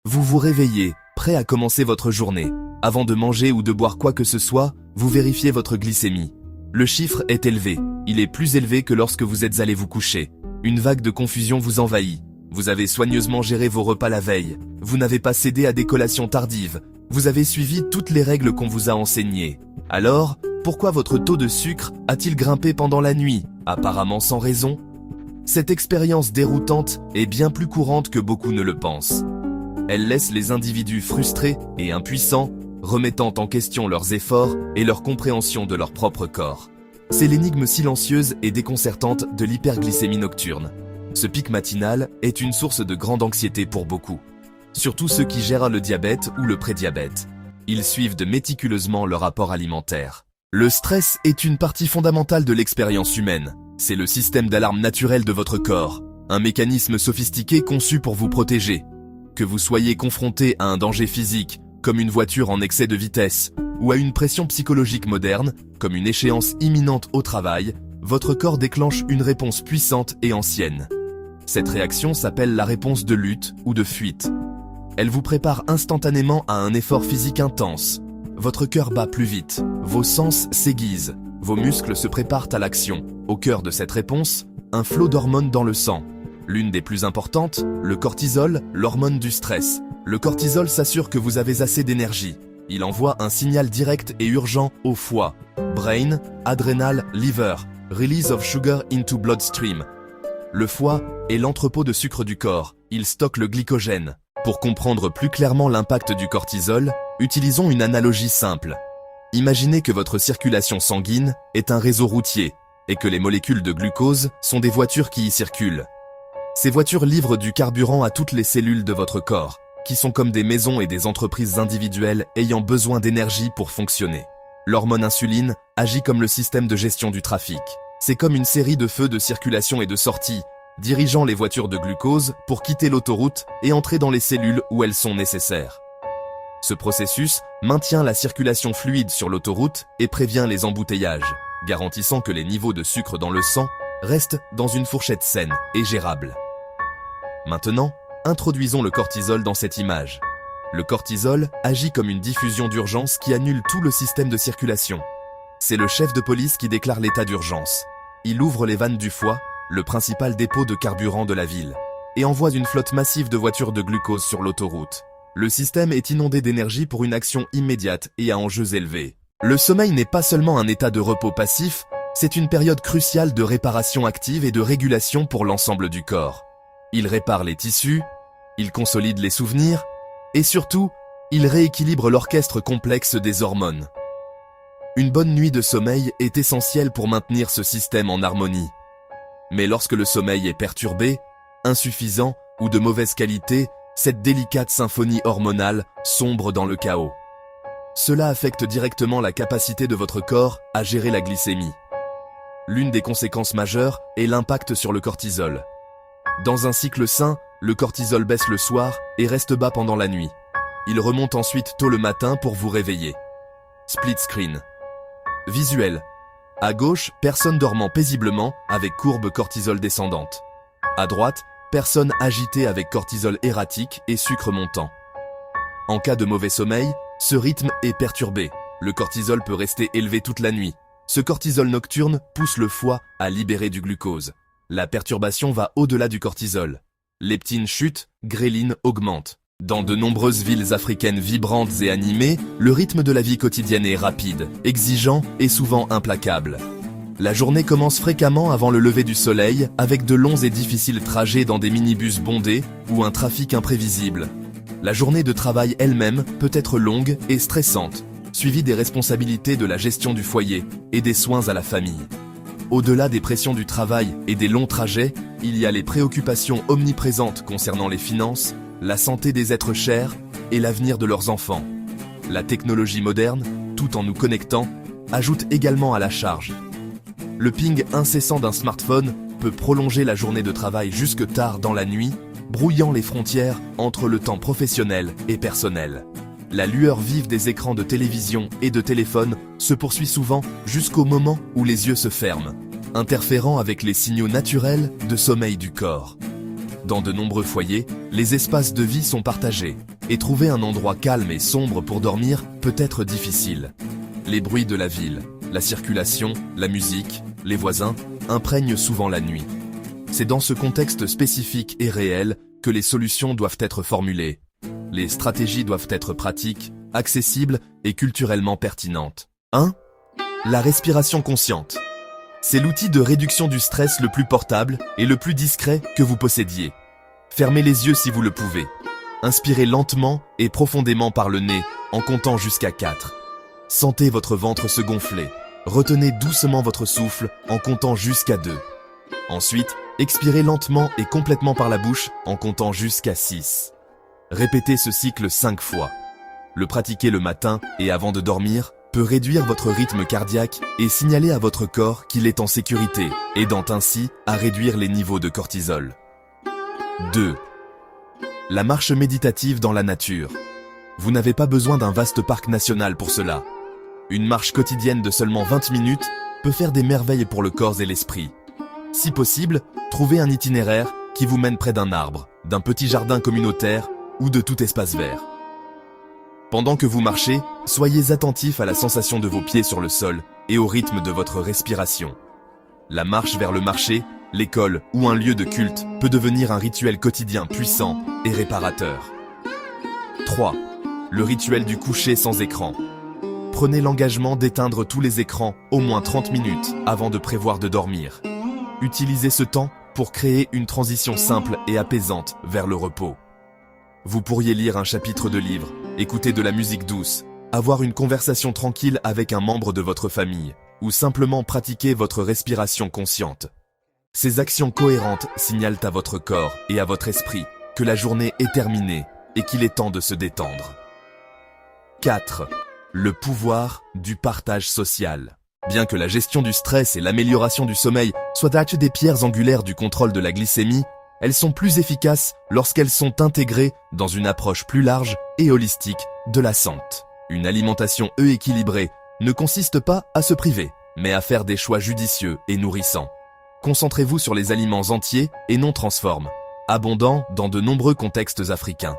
Vous vous réveillez, prêt à commencer votre journée. Avant de manger ou de boire quoi que ce soit, vous vérifiez votre glycémie. Le chiffre est élevé. Il est plus élevé que lorsque vous êtes allé vous coucher. Une vague de confusion vous envahit. Vous avez soigneusement géré vos repas la veille. Vous n'avez pas cédé à des collations tardives. Vous avez suivi toutes les règles qu'on vous a enseignées. Alors, pourquoi votre taux de sucre a-t-il grimpé pendant la nuit, apparemment sans raison? Cette expérience déroutante est bien plus courante que beaucoup ne le pensent. Elle laisse les individus frustrés et impuissants, remettant en question leurs efforts et leur compréhension de leur propre corps. C'est l'énigme silencieuse et déconcertante de l'hyperglycémie nocturne. Ce pic matinal est une source de grande anxiété pour beaucoup, surtout ceux qui gèrent le diabète ou le prédiabète. Ils suivent méticuleusement leur apport alimentaire. Le stress est une partie fondamentale de l'expérience humaine. C'est le système d'alarme naturel de votre corps, un mécanisme sophistiqué conçu pour vous protéger. Que vous soyez confronté à un danger physique, comme une voiture en excès de vitesse, ou à une pression psychologique moderne, comme une échéance imminente au travail, votre corps déclenche une réponse puissante et ancienne. Cette réaction s'appelle la réponse de lutte ou de fuite. Elle vous prépare instantanément à un effort physique intense. Votre cœur bat plus vite, vos sens s'aiguisent, vos muscles se préparent à l'action. Au cœur de cette réponse, un flot d'hormones dans le sang. L'une des plus importantes, le cortisol, l'hormone du stress. Le cortisol s'assure que vous avez assez d'énergie. Il envoie un signal direct et urgent au foie. Brain, adrénal, liver. Release of sugar into bloodstream. Le foie est l'entrepôt de sucre du corps. Il stocke le glycogène. Pour comprendre plus clairement l'impact du cortisol, utilisons une analogie simple. Imaginez que votre circulation sanguine est un réseau routier et que les molécules de glucose sont des voitures qui y circulent. Ces voitures livrent du carburant à toutes les cellules de votre corps, qui sont comme des maisons et des entreprises individuelles ayant besoin d'énergie pour fonctionner. L'hormone insuline agit comme le système de gestion du trafic. C'est comme une série de feux de circulation et de sortie, dirigeant les voitures de glucose pour quitter l'autoroute et entrer dans les cellules où elles sont nécessaires. Ce processus maintient la circulation fluide sur l'autoroute et prévient les embouteillages, garantissant que les niveaux de sucre dans le sang restent dans une fourchette saine et gérable. Maintenant, introduisons le cortisol dans cette image. Le cortisol agit comme une diffusion d'urgence qui annule tout le système de circulation. C'est le chef de police qui déclare l'état d'urgence. Il ouvre les vannes du foie, le principal dépôt de carburant de la ville, et envoie une flotte massive de voitures de glucose sur l'autoroute. Le système est inondé d'énergie pour une action immédiate et à enjeux élevés. Le sommeil n'est pas seulement un état de repos passif, c'est une période cruciale de réparation active et de régulation pour l'ensemble du corps. Il répare les tissus, il consolide les souvenirs, et surtout, il rééquilibre l'orchestre complexe des hormones. Une bonne nuit de sommeil est essentielle pour maintenir ce système en harmonie. Mais lorsque le sommeil est perturbé, insuffisant ou de mauvaise qualité, cette délicate symphonie hormonale sombre dans le chaos. Cela affecte directement la capacité de votre corps à gérer la glycémie. L'une des conséquences majeures est l'impact sur le cortisol. Dans un cycle sain, le cortisol baisse le soir et reste bas pendant la nuit. Il remonte ensuite tôt le matin pour vous réveiller. Split screen. Visuel. À gauche, personne dormant paisiblement avec courbe cortisol descendante. À droite, personne agitée avec cortisol erratique et sucre montant. En cas de mauvais sommeil, ce rythme est perturbé. Le cortisol peut rester élevé toute la nuit. Ce cortisol nocturne pousse le foie à libérer du glucose. La perturbation va au-delà du cortisol. Leptine chute, gréline augmente. Dans de nombreuses villes africaines vibrantes et animées, le rythme de la vie quotidienne est rapide, exigeant et souvent implacable. La journée commence fréquemment avant le lever du soleil, avec de longs et difficiles trajets dans des minibus bondés ou un trafic imprévisible. La journée de travail elle-même peut être longue et stressante, suivie des responsabilités de la gestion du foyer et des soins à la famille. Au-delà des pressions du travail et des longs trajets, il y a les préoccupations omniprésentes concernant les finances, la santé des êtres chers et l'avenir de leurs enfants. La technologie moderne, tout en nous connectant, ajoute également à la charge. Le ping incessant d'un smartphone peut prolonger la journée de travail jusque tard dans la nuit, brouillant les frontières entre le temps professionnel et personnel. La lueur vive des écrans de télévision et de téléphone se poursuit souvent jusqu'au moment où les yeux se ferment, interférant avec les signaux naturels de sommeil du corps. Dans de nombreux foyers, les espaces de vie sont partagés, et trouver un endroit calme et sombre pour dormir peut être difficile. Les bruits de la ville, la circulation, la musique, les voisins, imprègnent souvent la nuit. C'est dans ce contexte spécifique et réel que les solutions doivent être formulées. Les stratégies doivent être pratiques, accessibles et culturellement pertinentes. 1. La respiration consciente. C'est l'outil de réduction du stress le plus portable et le plus discret que vous possédiez. Fermez les yeux si vous le pouvez. Inspirez lentement et profondément par le nez en comptant jusqu'à 4. Sentez votre ventre se gonfler. Retenez doucement votre souffle en comptant jusqu'à 2. Ensuite, expirez lentement et complètement par la bouche en comptant jusqu'à 6. Répétez ce cycle 5 fois. Le pratiquer le matin et avant de dormir peut réduire votre rythme cardiaque et signaler à votre corps qu'il est en sécurité, aidant ainsi à réduire les niveaux de cortisol. 2. La marche méditative dans la nature. Vous n'avez pas besoin d'un vaste parc national pour cela. Une marche quotidienne de seulement 20 minutes peut faire des merveilles pour le corps et l'esprit. Si possible, trouvez un itinéraire qui vous mène près d'un arbre, d'un petit jardin communautaire ou de tout espace vert. Pendant que vous marchez, soyez attentif à la sensation de vos pieds sur le sol et au rythme de votre respiration. La marche vers le marché, l'école ou un lieu de culte peut devenir un rituel quotidien puissant et réparateur. 3. Le rituel du coucher sans écran. Prenez l'engagement d'éteindre tous les écrans au moins 30 minutes avant de prévoir de dormir. Utilisez ce temps pour créer une transition simple et apaisante vers le repos. Vous pourriez lire un chapitre de livre, écouter de la musique douce, avoir une conversation tranquille avec un membre de votre famille, ou simplement pratiquer votre respiration consciente. Ces actions cohérentes signalent à votre corps et à votre esprit que la journée est terminée et qu'il est temps de se détendre. 4. Le pouvoir du partage social. Bien que la gestion du stress et l'amélioration du sommeil soient des pierres angulaires du contrôle de la glycémie, elles sont plus efficaces lorsqu'elles sont intégrées dans une approche plus large et holistique de la santé. Une alimentation équilibrée ne consiste pas à se priver, mais à faire des choix judicieux et nourrissants. Concentrez-vous sur les aliments entiers et non transformes, abondants dans de nombreux contextes africains.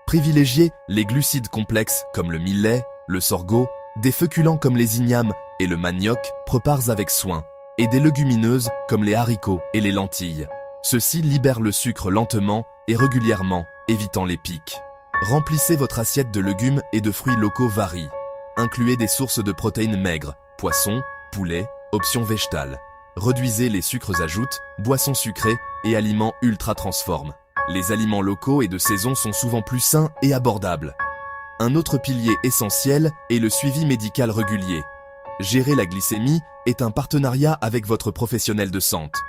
Privilégiez les glucides complexes comme le millet, le sorgho, des féculents comme les ignames et le manioc, préparés avec soin, et des légumineuses comme les haricots et les lentilles. Ceux-ci libèrent le sucre lentement et régulièrement, évitant les pics. Remplissez votre assiette de légumes et de fruits locaux variés. Incluez des sources de protéines maigres, poissons, poulet, options végétales. Réduisez les sucres ajoutes, boissons sucrées et aliments ultra transformes. Les aliments locaux et de saison sont souvent plus sains et abordables. Un autre pilier essentiel est le suivi médical régulier. Gérer la glycémie est un partenariat avec votre professionnel de santé.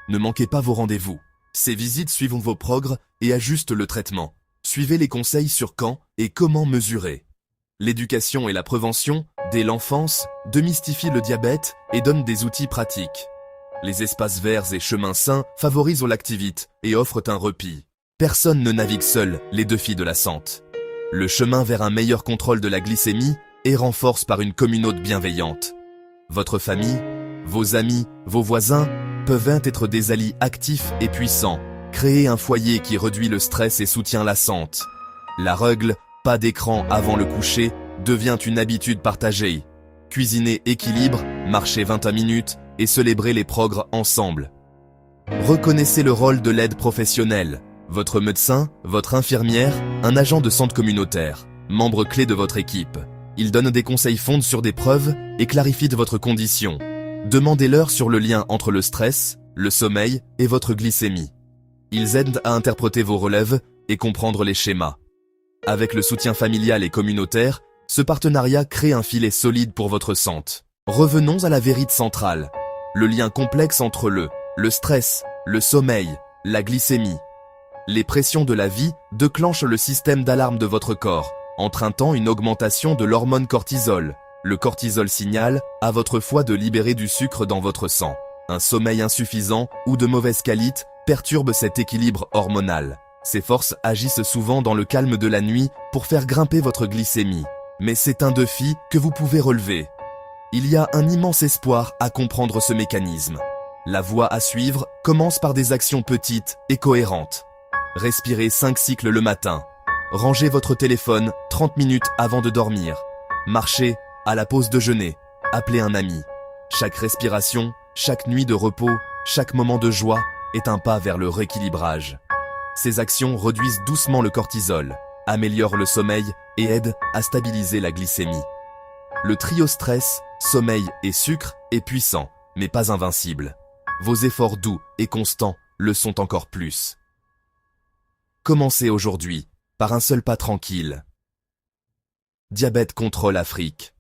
Ne manquez pas vos rendez-vous. Ces visites suivent vos progrès et ajustent le traitement. Suivez les conseils sur quand et comment mesurer. L'éducation et la prévention, dès l'enfance, démystifient le diabète et donnent des outils pratiques. Les espaces verts et chemins sains favorisent l'activité et offrent un repos. Personne ne navigue seul les défis de la santé. Le chemin vers un meilleur contrôle de la glycémie est renforcé par une communauté bienveillante. Votre famille, vos amis, vos voisins peuvent être des alliés actifs et puissants. Créez un foyer qui réduit le stress et soutient la santé. La règle, pas d'écran avant le coucher, devient une habitude partagée. Cuisinez équilibre, marchez 21 minutes et célébrez les progrès ensemble. Reconnaissez le rôle de l'aide professionnelle. Votre médecin, votre infirmière, un agent de santé communautaire, membre clé de votre équipe. Ils donnent des conseils fondés sur des preuves et clarifient votre condition. Demandez-leur sur le lien entre le stress, le sommeil et votre glycémie. Ils aident à interpréter vos relèves et comprendre les schémas. Avec le soutien familial et communautaire, ce partenariat crée un filet solide pour votre santé. Revenons à la vérité centrale. Le lien complexe entre le stress, le sommeil, la glycémie. Les pressions de la vie déclenchent le système d'alarme de votre corps, entraînant une augmentation de l'hormone cortisol. Le cortisol signale à votre foie de libérer du sucre dans votre sang. Un sommeil insuffisant ou de mauvaise qualité perturbe cet équilibre hormonal. Ces forces agissent souvent dans le calme de la nuit pour faire grimper votre glycémie. Mais c'est un défi que vous pouvez relever. Il y a un immense espoir à comprendre ce mécanisme. La voie à suivre commence par des actions petites et cohérentes. Respirez 5 cycles le matin. Rangez votre téléphone 30 minutes avant de dormir. Marchez à la pause déjeuner. Appelez un ami. Chaque respiration, chaque nuit de repos, chaque moment de joie est un pas vers le rééquilibrage. Ces actions réduisent doucement le cortisol, améliorent le sommeil et aident à stabiliser la glycémie. Le trio stress, sommeil et sucre est puissant, mais pas invincible. Vos efforts doux et constants le sont encore plus. Commencez aujourd'hui, par un seul pas tranquille. Diabète Contrôle Afrique.